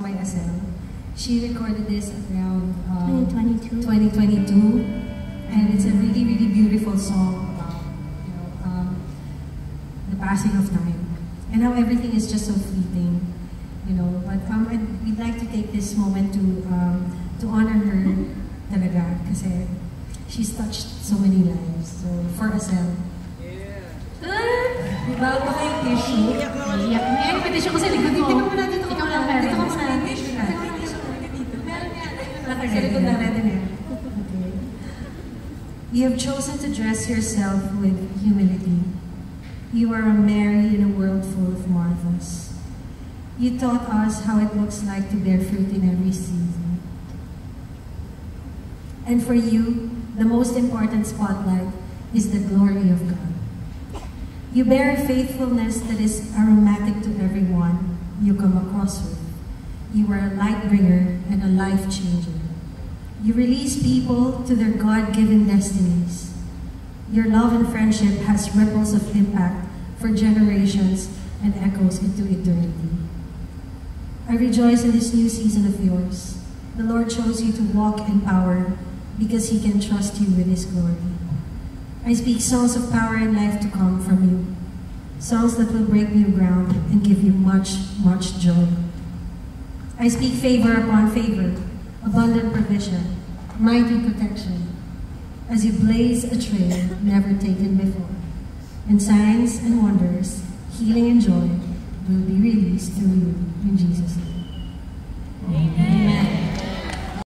YSL. She recorded this around 2022, and it's a really, really beautiful song about the passing of time and how everything is just so fleeting, But and we'd like to take this moment to honor her talaga kasi she's touched so many lives. So for Asel. Diba? Baka yung tissue. Iyak na yan. May tissue ko sa likod mo. Dito ka muna, dito ka Ikaw muna. lang meron. Dito ka muna. Tissue na. Meron yan. Sa likod na natin yan. Okay. You have chosen to dress yourself with humility. You are a Mary in a world full of Marthas. You taught us how it looks like to bear fruit in every season. And for you, the most important spotlight is the glory of God. You bear a faithfulness that is aromatic to everyone you come across with. You are a light bringer and a life changer. You release people to their God-given destinies. Your love and friendship has ripples of impact for generations and echoes into eternity. I rejoice in this new season of yours. The Lord chose you to walk in power because He can trust you with His glory. I speak songs of power and life to come from you. Songs that will break new ground and give you much, much joy. I speak favor upon favor, abundant provision, mighty protection, as you blaze a trail never taken before. And signs and wonders, healing and joy will be released through you in Jesus' name. Amen.